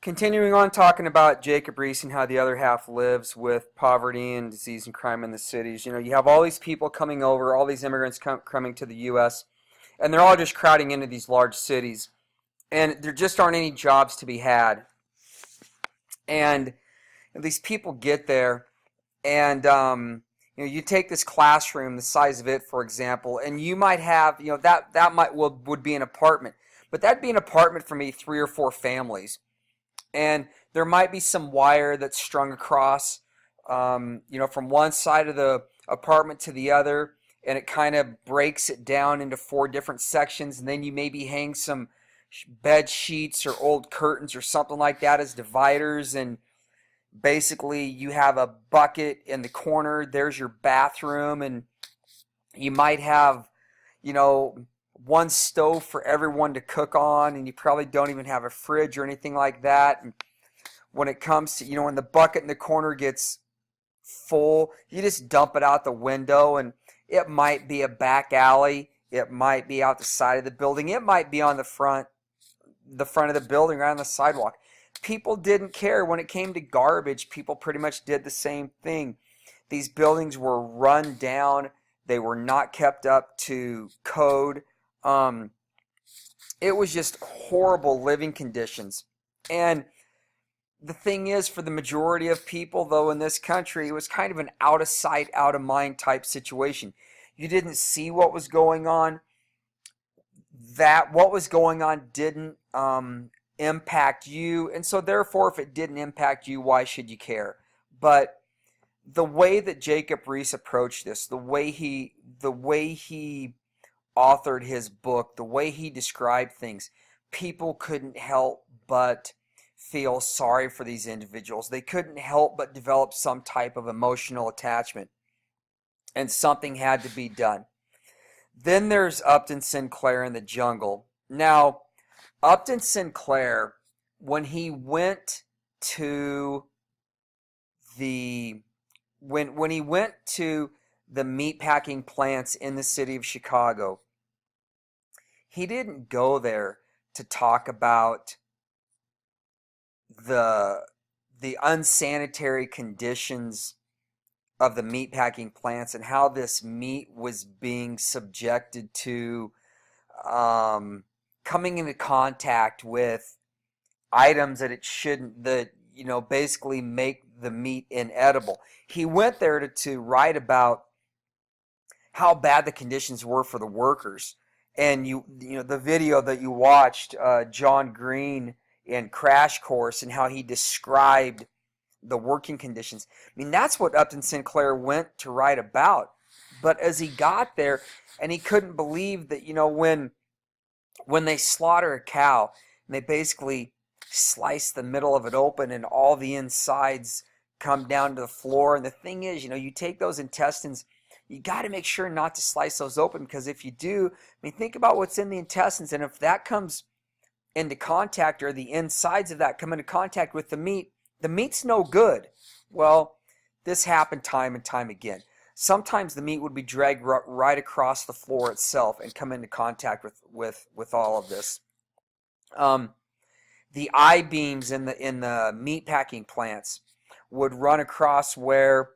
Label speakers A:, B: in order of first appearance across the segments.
A: Continuing on talking about Jacob Riis and how the other half lives with poverty and disease and crime in the cities. You have all these people coming over, all these immigrants coming to the U.S., and they're all just crowding into these large cities. And there just aren't any jobs to be had. And these people get there, and you take this classroom, the size of it, for example, and you might have, would be an apartment. But that'd be an apartment for maybe 3 or 4 families. And there might be some wire that's strung across, from one side of the apartment to the other, and it kind of breaks it down into 4 different sections, and then you maybe hang some bed sheets or old curtains or something like that as dividers, and basically you have a bucket in the corner. There's your bathroom, and you might have, one stove for everyone to cook on, and you probably don't even have a fridge or anything like that. And when it comes to, when the bucket in the corner gets full, you just dump it out the window, and it might be a back alley, it might be out the side of the building, it might be on the front of the building or on the sidewalk. People didn't care. When it came to garbage, people pretty much did the same thing. These buildings were run down, they were not kept up to code. It was just horrible living conditions. And the thing is, for the majority of people, though, in this country, it was kind of an out of sight, out of mind type situation. You didn't see what was going on. What was going on didn't impact you, and so therefore, if it didn't impact you, why should you care? But the way that Jacob Riis approached this, the way he authored his book, the way he described things, people couldn't help but feel sorry for these individuals. They couldn't help but develop some type of emotional attachment, and something had to be done. Then there's Upton Sinclair in the Jungle. Now, Upton Sinclair, when he went to the meatpacking plants in the city of Chicago, he didn't go there to talk about the unsanitary conditions of the meatpacking plants and how this meat was being subjected to coming into contact with items that it shouldn't, that basically make the meat inedible. He went there to write about how bad the conditions were for the workers. And the video that you watched, John Green in Crash Course, and how he described the working conditions. I mean, that's what Upton Sinclair went to write about. But as he got there, and he couldn't believe that, when they slaughter a cow, and they basically slice the middle of it open, and all the insides come down to the floor. And the thing is, you take those intestines, you got to make sure not to slice those open, because if you do, think about what's in the intestines, and if that comes into contact, or the insides of that come into contact with the meat's no good. Well, this happened time and time again. Sometimes the meat would be dragged right across the floor itself and come into contact with all of this. The I-beams in the meat packing plants would run across where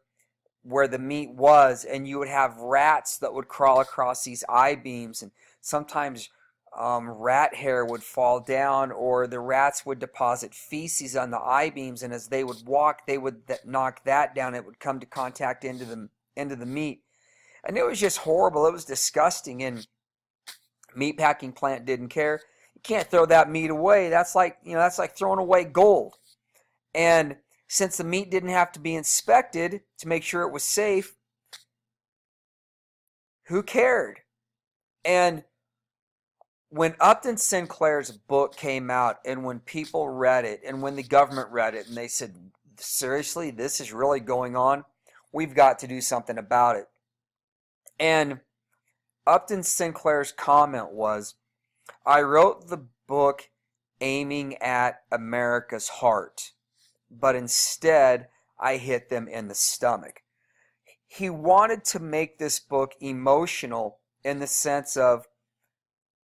A: the meat was, and you would have rats that would crawl across these I-beams, and sometimes rat hair would fall down, or the rats would deposit feces on the I-beams, and as they would walk, they would knock that down. It would come to contact into the meat, and it was just horrible. It was disgusting, and meatpacking plant didn't care. You can't throw that meat away. That's like throwing away gold. And since the meat didn't have to be inspected to make sure it was safe, who cared? And when Upton Sinclair's book came out, and when people read it, and when the government read it, and they said, seriously, this is really going on? We've got to do something about it. And Upton Sinclair's comment was, I wrote the book aiming at America's heart, but instead I hit them in the stomach. He wanted to make this book emotional in the sense of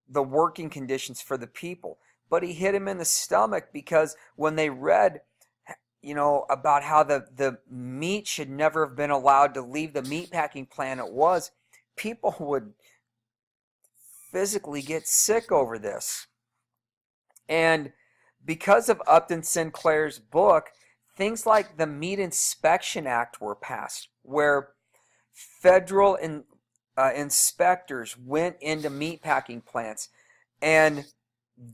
A: the working conditions for the people. but he hit him in the stomach, because when they read, about how the meat should never have been allowed to leave the meatpacking plant it was, people would physically get sick over this. And because of Upton Sinclair's book, things like the Meat Inspection Act were passed, where federal inspectors went into meatpacking plants, and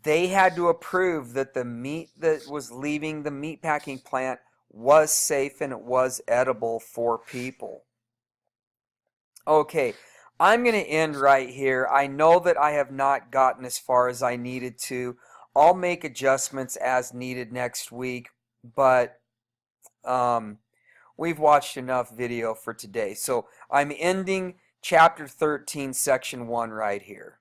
A: they had to approve that the meat that was leaving the meatpacking plant was safe and it was edible for people. Okay, I'm going to end right here. I know that I have not gotten as far as I needed to. I'll make adjustments as needed next week, but we've watched enough video for today. So I'm ending chapter 13, section 1 right here.